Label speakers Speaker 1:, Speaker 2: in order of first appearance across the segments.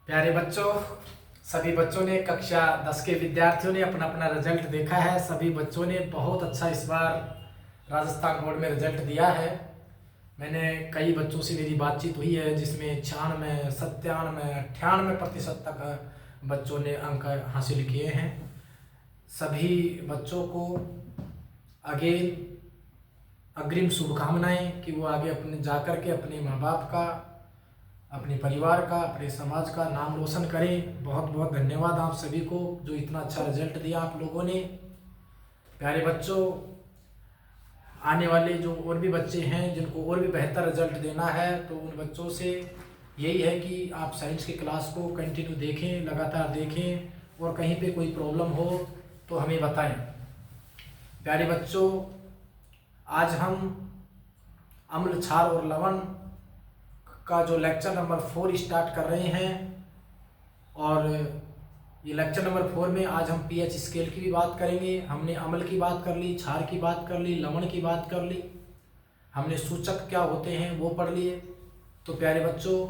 Speaker 1: प्यारे बच्चों, सभी बच्चों ने कक्षा 10 के विद्यार्थियों ने अपना अपना रिजल्ट देखा है। सभी बच्चों ने बहुत अच्छा इस बार राजस्थान बोर्ड में रिजल्ट दिया है। मैंने कई बच्चों से मेरी बातचीत हुई है जिसमें 96, 97, 98% तक बच्चों ने अंक हासिल किए हैं। सभी बच्चों को अगेन अग्रिम शुभकामनाएं कि वो आगे अपने जाकर के अपने माँ बाप का, अपने परिवार का, अपने समाज का नाम रोशन करें। बहुत बहुत धन्यवाद आप सभी को जो इतना अच्छा रिजल्ट दिया आप लोगों ने। प्यारे बच्चों, आने वाले जो और भी बच्चे हैं जिनको और भी बेहतर रिजल्ट देना है, तो उन बच्चों से यही है कि आप साइंस की क्लास को कंटिन्यू देखें, लगातार देखें, और कहीं पे कोई प्रॉब्लम हो तो हमें बताएं। प्यारे बच्चों, आज हम अम्ल, क्षार और लवण का जो लेक्चर नंबर 4 स्टार्ट कर रहे हैं, और ये लेक्चर नंबर 4 में आज हम पीएच स्केल की भी बात करेंगे। हमने अम्ल की बात कर ली, क्षार की बात कर ली, लवण की बात कर ली, हमने सूचक क्या होते हैं वो पढ़ लिए। तो प्यारे बच्चों,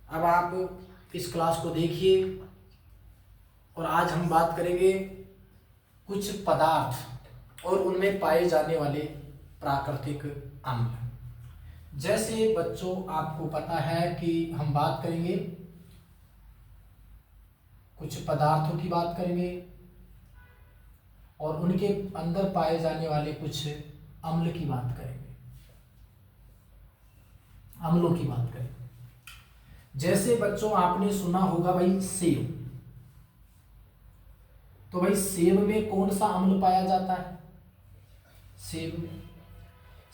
Speaker 1: अब आप इस क्लास को देखिए और आज हम बात करेंगे कुछ पदार्थ और उनमें पाए जाने वाले प्राकृतिक अम्ल। जैसे बच्चों आपको पता है कि हम बात करेंगे, कुछ पदार्थों की बात करेंगे और उनके अंदर पाए जाने वाले कुछ अम्ल की बात करेंगे, अम्लों की बात करेंगे। जैसे बच्चों आपने सुना होगा भाई सेब, तो भाई सेब में कौन सा अम्ल पाया जाता है?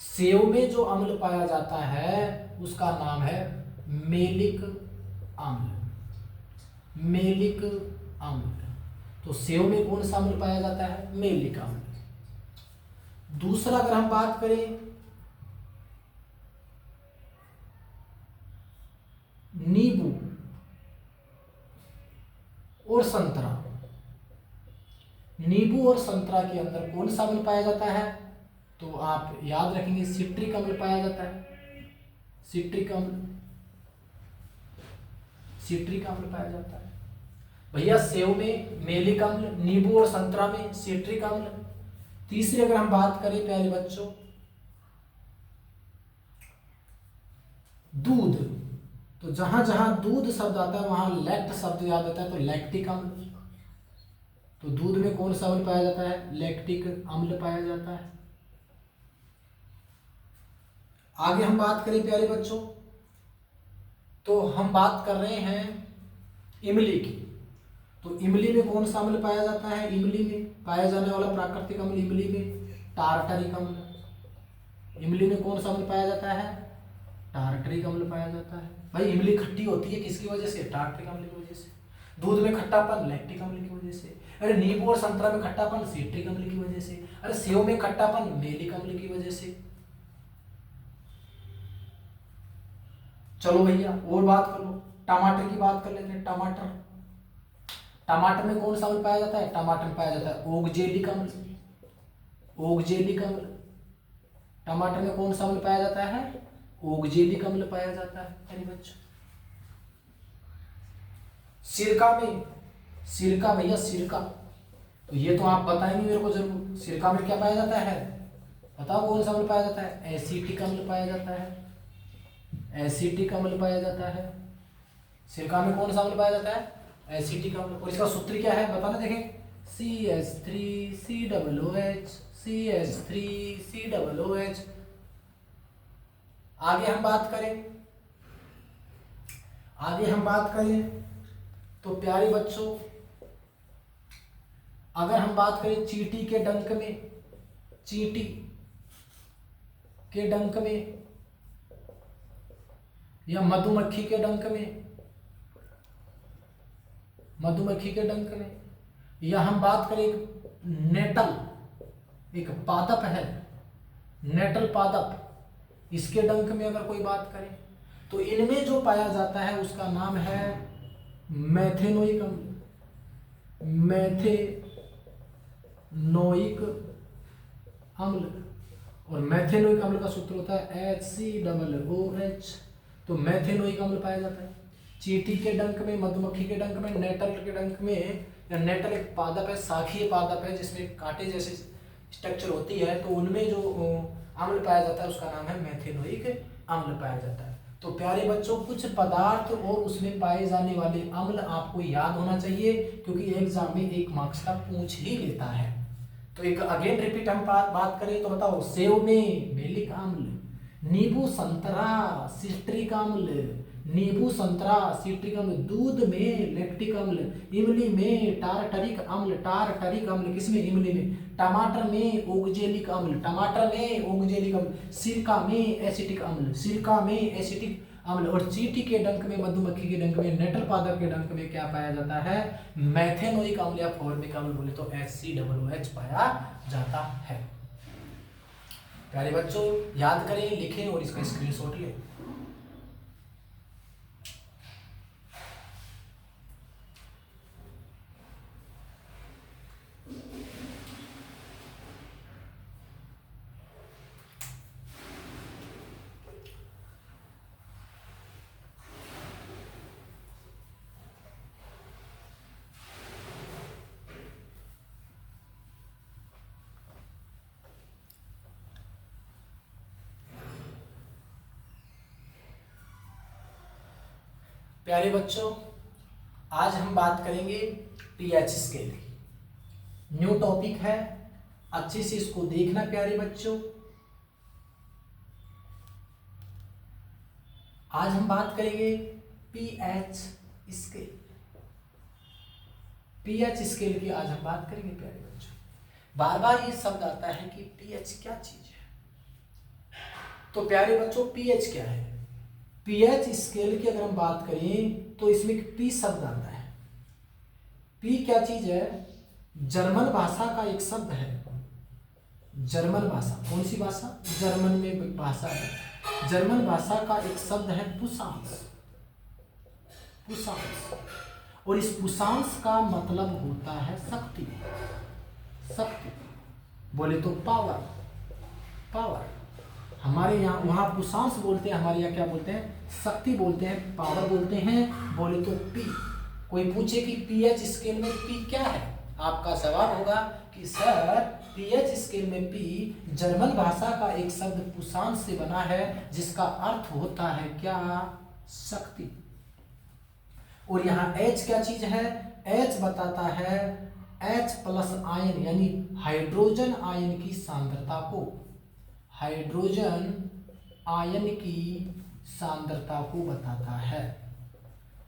Speaker 1: सेब में जो अम्ल पाया जाता है उसका नाम है मेलिक अम्ल। मेलिक अम्ल। तो सेब में कौन सा अम्ल पाया जाता है? मेलिक अम्ल। दूसरा अगर हम बात करें नींबू और संतरा, नींबू और संतरा के अंदर कौन सा अम्ल पाया जाता है? तो आप याद रखेंगे सिट्रिक अम्ल पाया जाता है। सिट्रिक अम्ल, सिट्रिक अम्ल पाया जाता है। भैया सेब में मेलिक अम्ल, नींबू और संतरा में सिट्रिक अम्ल। तीसरी अगर हम बात करें प्यारे बच्चों, दूध, तो जहां जहां दूध शब्द आता है वहां लैक्ट शब्द याद आता है, तो लैक्टिक अम्ल। तो दूध में कौन सा अम्ल पाया जाता है? लैक्टिक अम्ल पाया जाता है। आगे हम बात करें प्यारे बच्चों, तो हम बात कर रहे हैं इमली की। तो इमली में कौन सा अम्ल पाया जाता है? इमली में पाया जाने वाला प्राकृतिक अम्ल, इमली में टार्टरिक अम्ल। इमली में कौन सा अम्ल पाया जाता है? टार्टरिक अम्ल पाया जाता है। भाई इमली खट्टी होती है किसकी वजह से? टार्टरिक अम्ल की वजह से। दूध में खट्टापन लैक्टिक अम्ल की वजह से। अरे नींबू और संतरा में खट्टापन सिट्रिक अम्ल की वजह से। अरे सेब में खट्टापन मेलिक अम्ल की वजह से। चलो भैया और बात कर लो, टमाटर की बात कर लेते हैं। टमाटर, टमाटर में कौन सा अम्ल पाया जाता है? टमाटर में पाया जाता है ओक्जेलिक अम्ल। ओक्जेलिक अम्ल। टमाटर में कौन सा अम्ल पाया जाता है? ओक्जेलिक अम्ल पाया जाता है। अरे बच्चों, सिरका में, सिरका भैया सिरका, तो ये तो आप बताएंगे मेरे को जरूर। सिरका में क्या पाया जाता है? बताओ कौन सा अम्ल पाया जाता है? एसिटिक अम्ल पाया जाता है। एसिटिक अम्ल पाया जाता है। सिरका में कौन सा अम्ल पाया जाता है? एसिटिक अम्ल। और इसका सूत्र क्या है बताना, देखें। CH3COOH, CH3COOH। आगे हम बात करें, आगे हम बात करें तो प्यारे बच्चों, अगर हम बात करें चींटी के डंक में, चींटी के डंक में या मधुमक्खी के डंक में, मधुमक्खी के डंक में, या हम बात करें नेटल, एक पादप है नेटल पादप, इसके डंक में अगर कोई बात करें, तो इनमें जो पाया जाता है उसका नाम है मैथेनोइक अम्ल। मैथेनोइक अम्ल। और मैथेनोइक अम्ल का सूत्र होता है HCOOH। तो मैथेनोइक अम्ल पाया जाता है। चींटी के डंक में, मधुमक्खी के डंक में, नेटल के डंक में, या नेटल एक पादप है, शाखीय पादप है जिसमें कांटे जैसे स्ट्रक्चर होती है, तो उनमें जो अम्ल पाया जाता है उसका नाम है मेथेनोइक अम्ल पाया जाता है। तो प्यारे बच्चों, कुछ पदार्थ और उसमें पाए जाने वाले अम्ल आपको याद होना चाहिए, क्योंकि एग्जाम में 1 मार्क्स का पूछ ही लेता है। तो एक अगेन रिपीट हम बात करें तो बताओ, सेव में मेलिक अम्ल, नींबू संतरा सिट्रिक अम्ल, नींबू संतरा सिट्रिक अम्ल, दूध में लैक्टिक अम्ल, इमली में टारटरिक अम्ल, टारटरिक अम्ल किसमें, इमली में, टमाटर में ओक्जेलिक अम्ल, टमाटर में ओक्जेलिक अम्ल, सिरका में एसिटिक अम्ल, सिरका में एसिटिक अम्ल, और चींटी के डंक में, मधुमक्खी के डंक में, नेटल पादप के डंक में क्या पाया जाता है, मेथेनोइक अम्ल या फॉर्मिक अम्ल बोले तो HCOOH पाया जाता है। प्यारे बच्चों, याद करें, लिखें और इसका स्क्रीनशॉट लें। प्यारे बच्चों, आज हम बात करेंगे पीएच स्केल की। न्यू टॉपिक है, अच्छे से इसको देखना प्यारे बच्चों। आज हम बात करेंगे पीएच स्केल। पीएच स्केल की आज हम बात करेंगे प्यारे बच्चों। बार बार ये शब्द आता है कि पीएच क्या चीज है। तो प्यारे बच्चों, पीएच क्या है? पीएच स्केल की अगर हम बात करें तो इसमें पी शब्द आता है। पी क्या चीज है? जर्मन भाषा का एक शब्द है। जर्मन भाषा, कौन सी भाषा? जर्मन में भाषा है। जर्मन भाषा का एक शब्द है पुशांस। पुशांस, और इस पुशांस का मतलब होता है शक्ति। शक्ति बोले तो पावर। पावर हमारे यहाँ, वहाँ पुशांस बोलते हैं, हमारे यहाँ क्या बोलते हैं? शक्ति बोलते हैं, पावर बोलते हैं। बोले तो पी। कोई पूछे कि पीएच स्केल में पी क्या है, आपका जवाब होगा कि सर पीएच स्केल में पी जर्मन भाषा का एक शब्द पुशांस से बना है, जिसका अर्थ होता है क्या? शक्ति। और यहाँ एच क्या चीज है? एच बताता है H+ आयन यानी हाइड्रोजन आयन की सांद्रता को। हाइड्रोजन आयन की सांद्रता को बताता है।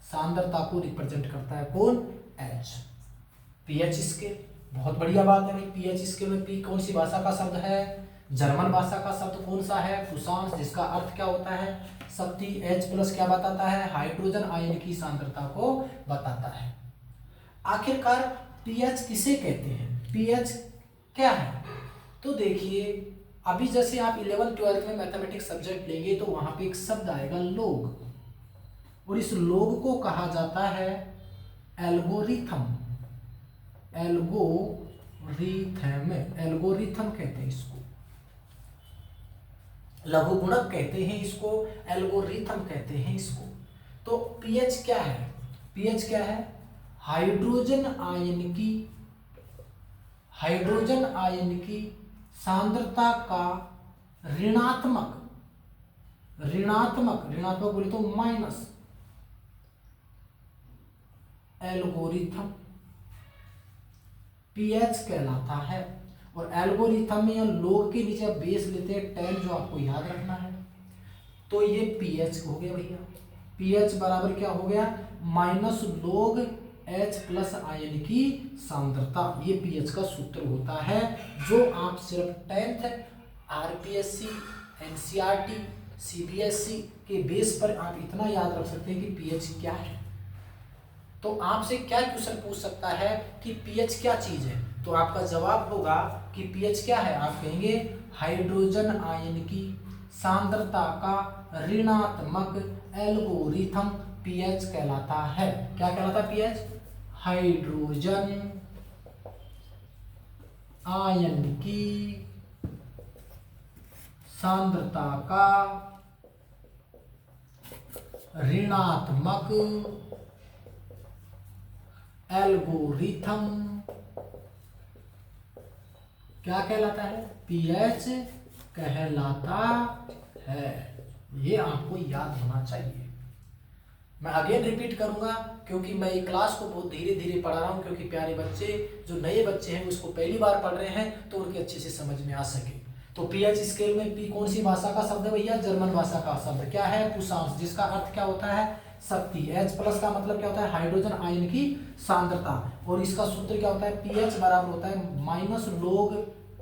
Speaker 1: सांद्रता को रिप्रेजेंट करता है कौन? H। पीएच स्केल, बहुत बढ़िया बात है भाई। पीएच स्केल में पी कौन सी भाषा का शब्द है? जर्मन भाषा का शब्द कौन सा है? पुशांस, जिसका अर्थ क्या होता है? शक्ति। H+ क्या बताता है? हाइड्रोजन आयन की सांद्रता को बताता है। आखिरकार पीएच किसे कहते हैं? पीएच क्या है? तो देखिए, अभी जैसे आप 11th-12th में मैथमेटिक्स सब्जेक्ट लेंगे तो वहां पे एक शब्द आएगा लोग, और इस लोग को कहा जाता है एल्गोरिथम। एल्गोरिथम, एल्गोरिथम कहते हैं इसको। लघुगुणक कहते हैं इसको, एल्गोरिथम कहते हैं इसको। तो पीएच क्या है? पीएच क्या है? हाइड्रोजन आयन की सांद्रता का ऋणात्मक बोले तो माइनस एल्गोरिथम पीएच कहलाता है। और एल्गोरिथम में लोग के नीचे आप बेस लेते हैं 10, जो आपको याद रखना है। तो ये पीएच हो गया भैया। पीएच बराबर क्या हो गया? -log H+ आयन की सांद्रता। ये पीएच का सूत्र होता है, जो आप सिर्फ 10th आरपीएससी, एनसीईआरटी, सीबीएसई के बेस पर आप इतना याद रख सकते हैं कि पीएच क्या है। तो आपसे क्या क्वेश्चन पूछ सकता है कि पीएच क्या चीज है, तो आपका जवाब होगा कि पीएच क्या है। आप कहेंगे हाइड्रोजन आयन की सांद्रता का ऋणात्मक एल्गोरिथम पीएच कहलाता है। क्या कहलाता है पीएच? हाइड्रोजन आयन की सांद्रता का ऋणात्मक एल्गोरिथम क्या कहलाता है? पीएच कहलाता है। ये आपको याद होना चाहिए। मैं अगेन रिपीट करूंगा क्योंकि मैं ये क्लास को बहुत धीरे धीरे पढ़ा रहा हूं, क्योंकि प्यारे बच्चे जो नए बच्चे हैं उसको पहली बार पढ़ रहे हैं तो उनके अच्छे से समझ में आ सके। तो पीएच स्केल में पी कौन सी भाषा का शब्द है भैया? जर्मन भाषा का शब्द। क्या है? पुशांश, जिसका अर्थ क्या होता है? शक्ति। H प्लस का मतलब क्या होता है? हाइड्रोजन आयन की सांद्रता। और इसका सूत्र क्या होता है? पीएच बराबर होता है minus log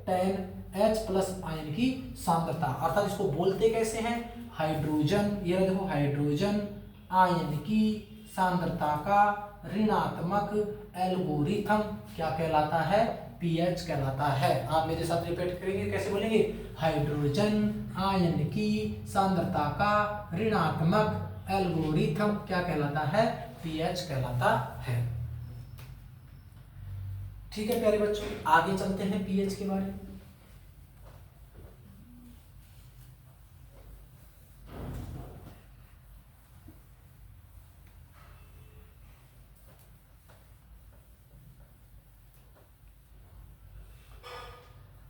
Speaker 1: 10 H plus ion की सांद्रता। अर्थात इसको बोलते कैसे हैं? हाइड्रोजन, ये देखो, हाइड्रोजन आयन की सांद्रता का ऋणात्मक एल्गोरिथम क्या कहलाता है? पीएच कहलाता है। आप मेरे साथ रिपीट करेंगे, कैसे बोलेंगे? हाइड्रोजन आयन की सांद्रता का ऋणात्मक एल्गोरिथम क्या कहलाता है? पीएच कहलाता है। ठीक है प्यारे बच्चों, आगे चलते हैं पीएच के बारे में।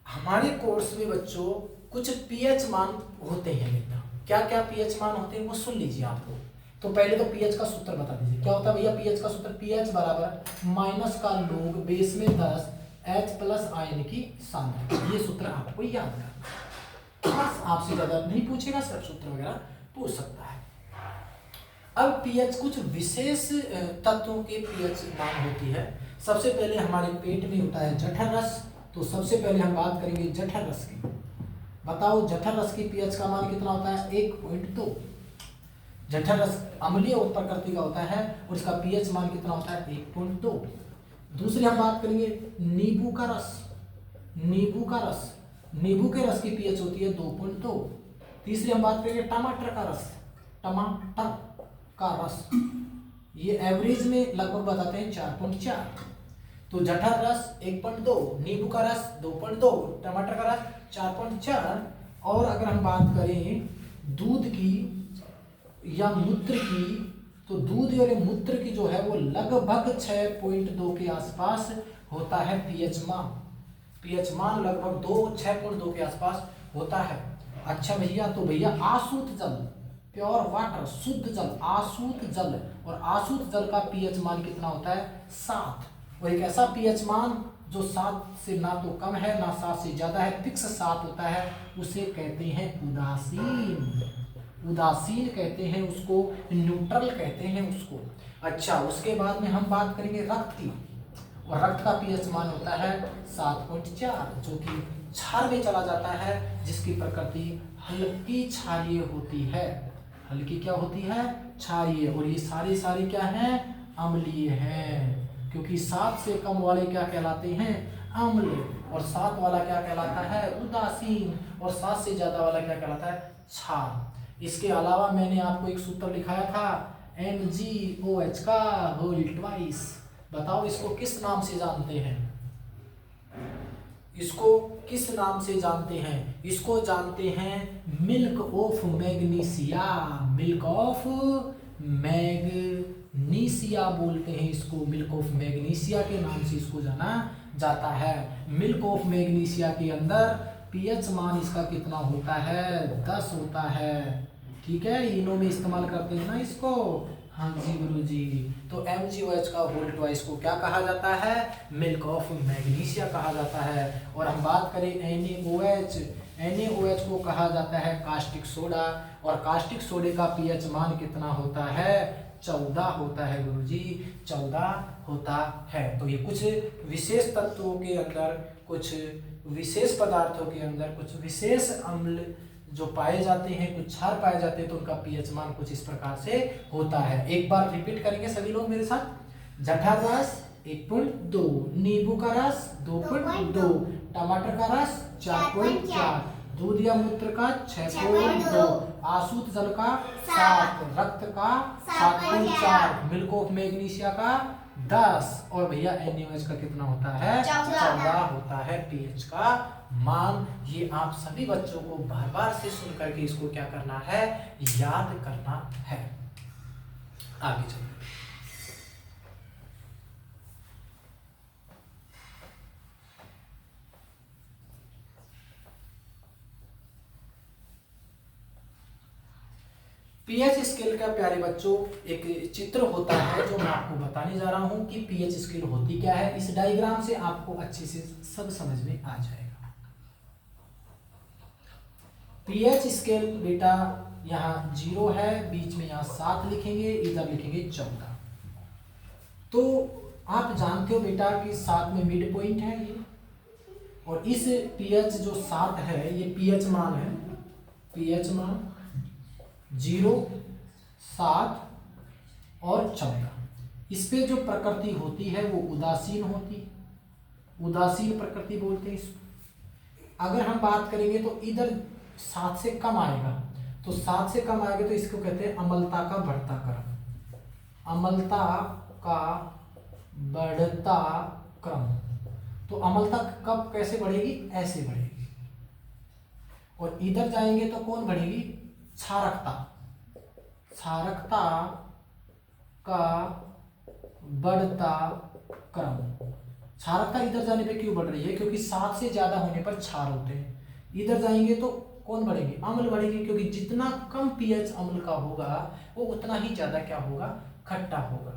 Speaker 1: हमारे कोर्स में बच्चों कुछ पीएच मान होते हैं बेटा। क्या क्या पीएच मान होते हैं वो सुन लीजिए आप लोग। तो पहले तो पीएच का सूत्र बता दीजिए। क्या होता है भैया पीएच का सूत्र? पीएच बराबर माइनस का log बेस में 10 H प्लस आयन की सांद्रता। ये सूत्र आपको याद करना, बस आपसे ज्यादा नहीं पूछेगा, सब सूत्र वगैरह पूछ सकता है। अब पीएच कुछ विशेष तत्वों के पीएच मान होती है। सबसे पहले हमारे पेट में होता है जठर रस। तो सबसे पहले हम बात करेंगे जठर रस की। बताओ जठर रस की पीएच का मान कितना होता है? 1.2। जठर रस अम्लीय प्रकृति का होता है और इसका पीएच मान कितना होता है? 1.2। दूसरी हम बात करेंगे नींबू का रस। नींबू का रस, नींबू के रस की पीएच होती है 2.2। तीसरी हम बात करेंगे टमाटर का रस। टमाटर का रस ये एवरेज में लगभग बताते हैं 4.4। तो जठर रस 1.2, नींबू का रस 2.2, टमाटर का रस 4.4। और अगर हम बात करें दूध की या मूत्र की, तो दूध और मूत्र की जो है वो लगभग 6.2 के आसपास होता है पीएच मान। पीएच मान लगभग 6.2 के आसपास होता है। अच्छा भैया, तो भैया आसूत जल, प्योर वाटर, शुद्ध जल, आसूत जल, और आसूत जल का पीएच मान कितना होता है? 7। और एक ऐसा पीएच मान जो 7 से ना तो कम है ना 7 से ज्यादा है, फिक्स 7 होता है, उसे कहते हैं उदासीन। उदासीन कहते हैं उसको, न्यूट्रल कहते हैं उसको। अच्छा, उसके बाद में हम बात करेंगे रक्त की, और रक्त का पीएच मान होता है 7.4, जो कि क्षार में चला जाता है, जिसकी प्रकृति हल्की क्षारीय होती है। हल्की क्या होती है? क्षारीय। और ये सारी क्या है? अम्लीय है, क्योंकि 7 से कम वाले क्या कहलाते हैं? अम्ल। और 7 वाला क्या कहलाता है? उदासीन। और 7 से ज्यादा वाला क्या कहलाता है? क्षार। इसके अलावा मैंने आपको एक सूत्र लिखाया था MgOH का होल ट्वाइस। बताओ इसको किस नाम से जानते हैं? इसको किस नाम से जानते हैं? इसको जानते हैं milk of magnesia. Milk of magnesia बोलते हैं इसको। मिल्क ऑफ मैग्नीशिया के नाम से इसको जाना जाता है। मिल्क ऑफ मैग्नीशिया के अंदर पीएच मान इसका कितना होता है? 10 होता है। ठीक है, इनो में इस्तेमाल करते हैं ना इसको। हाँ जी गुरु जी। तो MgOH का होल ट्वाइस को क्या कहा जाता है? मिल्क ऑफ मैग्नीशिया कहा जाता है। और हम बात करें NaOH, NaOH को कहा जाता है कास्टिक सोडा। और कास्टिक सोडे का पीएच मान कितना होता है? 14 होता है गुरुजी, 14 होता है। तो ये कुछ विशेष तत्वों के अंदर, कुछ विशेष पदार्थों के अंदर कुछ विशेष अम्ल जो पाए जाते हैं, कुछ क्षार पाए जाते हैं, तो उनका पीएच मान कुछ इस प्रकार से होता है। एक बार रिपीट करेंगे सभी लोग मेरे साथ। जठर रस 1.2, नींबू का रस 2.2, टमाटर का रस 4.4, दूध या मूत्र का 6.2, आसूत जल का 7, रक्त का 7.4, मिल्क ऑफ मैग्नीशिया का 10, और भैया NaOH का कितना होता है? 14 होता है पीएच का मान। ये आप सभी बच्चों को बार बार से सुन करके इसको क्या करना है? याद करना है। आगे चलते हैं। पीएच स्केल का प्यारे बच्चों एक चित्र होता है जो मैं आपको बताने जा रहा हूं कि पीएच स्केल होती क्या है। इस डायग्राम से आपको अच्छे से सब समझ में आ जाएगा। पीएच स्केल बेटा यहाँ 0 है, बीच में यहाँ 7 लिखेंगे, इधर लिखेंगे 14। तो आप जानते हो बेटा कि 7 में मिड पॉइंट है ये, और इस पीएच जो 7 है ये पीएच मान है, पीएच मान 0, 7 और 14। इस पे जो प्रकृति होती है वो उदासीन होती है, उदासीन प्रकृति बोलते हैं इसको। अगर हम बात करेंगे तो इधर 7 से कम आएगा, तो 7 से कम आएगा तो इसको कहते हैं अम्लता का बढ़ता क्रम, अम्लता का बढ़ता क्रम। तो अम्लता कब कैसे बढ़ेगी, ऐसे बढ़ेगी। और इधर जाएंगे तो कौन बढ़ेगी, क्षारकता, क्षारकता का बढ़ता क्रम। क्षारकता इधर जाने पे क्यों बढ़ रही है, क्योंकि 7 से ज्यादा होने पर क्षार होते हैं। इधर जाएंगे तो कौन बढ़ेंगे, अम्ल बढ़ेंगे, क्योंकि जितना कम पीएच अम्ल का होगा वो उतना ही ज्यादा क्या होगा, खट्टा होगा।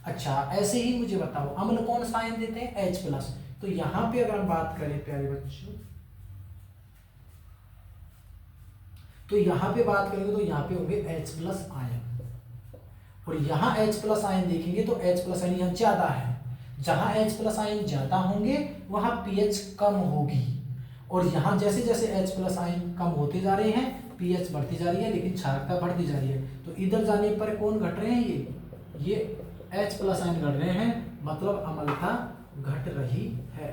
Speaker 1: अच्छा ऐसे ही मुझे बताओ अम्ल कौन सा आयन देते हैं, H+। तो यहां पे अगर हम बात करें प्यारे बच्चों, तो यहां पे बात करेंगे तो यहां पे होंगे H+ आयन, और यहां H+ आयन देखेंगे तो H+ आयन यहां ज्यादा है। जहां H+ आयन ज्यादा होंगे वहां पीएच कम होगी, और यहां जैसे जैसे H+ आयन कम होते जा रहे हैं पीएच बढ़ती जा रही है, लेकिन क्षारकता बढ़ती जा रही है। तो इधर जाने पर कौन घट रहे हैं, ये H+ आयन घट रहे हैं, मतलब अम्लता घट रही है।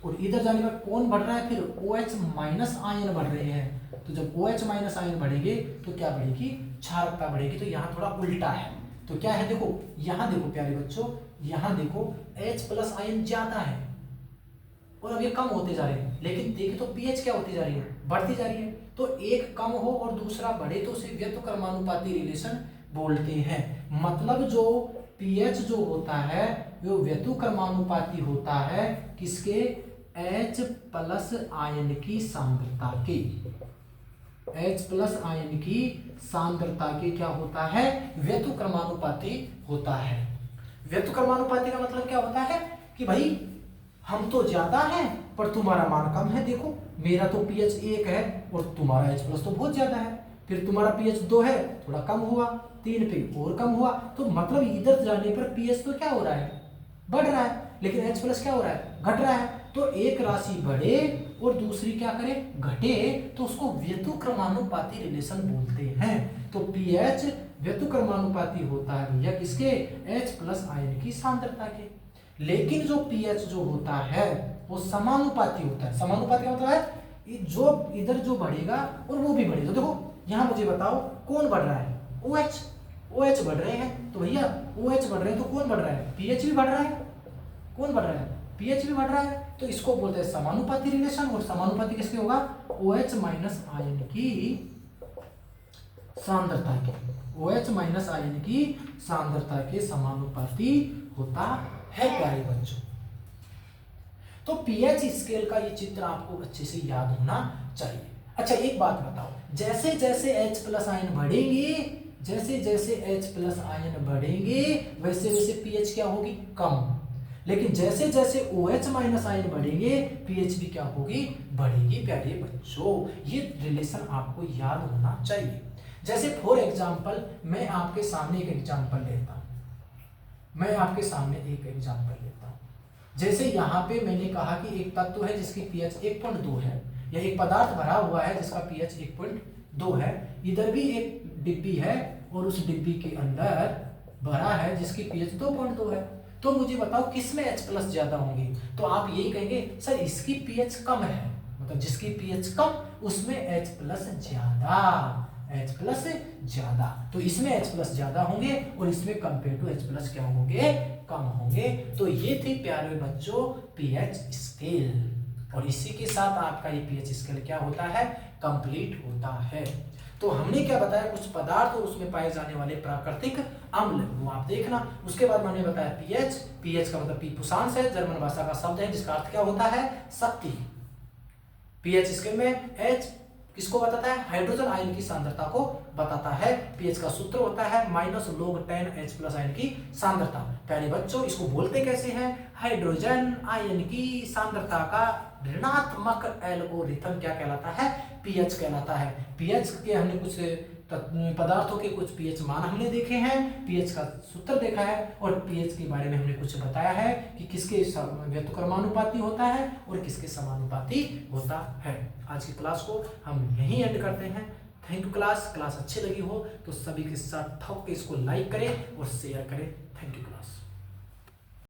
Speaker 1: और इधर जाने पर कौन बढ़ रहा है, फिर OH- आयन बढ़ रहे हैं। तो जब OH- आयन बढ़ेंगे तो क्या बढ़ेगी, क्षारकता बढ़ेगी। तो यहाँ थोड़ा उल्टा है। तो क्या है, देखो यहाँ देखो प्यारे बच्चों, यहाँ देखो H+ आयन ज्यादा है और अब ये कम होते जा रहे हैं, लेकिन देखिए तो पीएच क्या होती जा रही है, बढ़ती जा रही है। तो एक कम हो और दूसरा बढ़े तो उसे व्युत्क्रमानुपाती रिलेशन बोलते हैं। मतलब जो पीएच जो होता है वो व्युत्क्रमानुपाती होता है किसके, H+ आयन की सांद्रता के, H+ आयन की सांद्रता के क्या होता है, व्युत्क्रमानुपाती होता है। व्युत्क्रमानुपाती का मतलब क्या होता है कि भाई हम तो ज्यादा हैं पर तुम्हारा मान कम है। देखो मेरा तो पीएच 1 है और तुम्हारा H+ तो बहुत ज्यादा है, फिर तुम्हारा पीएच 2 है थोड़ा कम हुआ, 3 पे और कम हुआ। तो मतलब इधर जाने पर पीएच तो क्या हो रहा है, बढ़ रहा है, लेकिन H+ क्या हो रहा है, घट रहा है। तो एक राशि बढ़े और दूसरी क्या करे, घटे, तो उसको व्युत्क्रमानुपाती रिलेशन बोलते हैं। तो पीएच व्युत्क्रमानुपाती होता है भैया किसके, H+ आयन की सांद्रता के। लेकिन जो पीएच जो होता है वो समानुपाती होता है। समानुपाती का मतलब है जो इधर जो बढ़ेगा और वो भी बढ़ेगा। देखो यहां मुझे बताओ कौन बढ़ रहा है, OH बढ़ रहे हैं, तो भैया OH बढ़ रहे हैं तो कौन बढ़ रहा है, पीएच भी बढ़ रहा है। कौन बढ़ रहा है, पीएच भी बढ़ रहा है। तो इसको बोलते हैं समानुपाती रिलेशन। और समानुपाती किसके होगा, OH- आयन की सांद्रता के, OH- आयन की सांद्रता के समानुपाती होता है प्यारे बच्चों। तो पीएच स्केल का ये चित्र आपको अच्छे से याद होना चाहिए। अच्छा एक बात बताओ, जैसे जैसे H+ आयन बढ़ेंगे, जैसे जैसे H+ आयन बढ़ेंगे वैसे वैसे पीएच क्या होगी, कम। लेकिन जैसे जैसे OH- आयन बढ़ेंगे पीएच भी क्या होगी, बढ़ेगी प्यारे बच्चों। ये रिलेशन आपको याद होना चाहिए। जैसे फॉर एग्जांपल मैं आपके सामने एक एग्जांपल लेता हूं, मैं आपके सामने एक एग्जांपल लेता हूं। जैसे यहाँ पे मैंने कहा कि एक तत्व है जिसकी पीएच 1.2 है, या एक पदार्थ भरा हुआ है जिसका पीएच 1.2 है। इधर भी एक डिब्बी है और उस डिब्बी के अंदर भरा है जिसकी पीएच 2.2 है। तो मुझे बताओ किसमें H+ ज्यादा होंगी। तो आप यही कहेंगे सर इसकी पीएच कम है, मतलब जिसकी पीएच कम उसमें H+ ज्यादा, H+ ज्यादा। तो इसमें H+ ज्यादा होंगे और इसमें कंपेयर टू H+ क्या होंगे, कम होंगे। तो ये थी प्यारे बच्चों पीएच स्केल, और इसी के साथ आपका ये पीएच स्केल क्या होता है, कंप्लीट होता है। तो हमने क्या बताया, कुछ पदार्थ और उसमें पाए जाने वाले प्राकृतिक अम्ल, वो आप देखना। उसके बाद मैंने बताया पीएच। पीएच का मतलब पीपुसांस है, जर्मन भाषा का शब्द है जिसका अर्थ क्या होता है, शक्ति। पीएच इसके में एच किसको बताता है, हाइड्रोजन आयन की सांद्रता को बताता है। पीएच का सूत्र होता है -log10H+ आयन की सांद्रता। प्यारे बच्चों, इसको बोलते कैसे हैं, हाइड्रोजन आयन की सांद्रता का ऋणात्मक एल्गोरिथम क्या कहलाता है, पीएच कहलाता है। पीएच के हमने कुछ पदार्थों के कुछ पीएच मान हमने देखे हैं, पीएच का सूत्र देखा है, और पीएच के बारे में हमने कुछ बताया है कि किसके व्युत्क्रमानुपाती होता है और किसके समानुपाती होता है। आज की क्लास को हम यहीं एंड करते हैं। थैंक यू क्लास अच्छी लगी हो तो सभी के साथ ठोक के इसको लाइक करें और शेयर करें। Thank you class.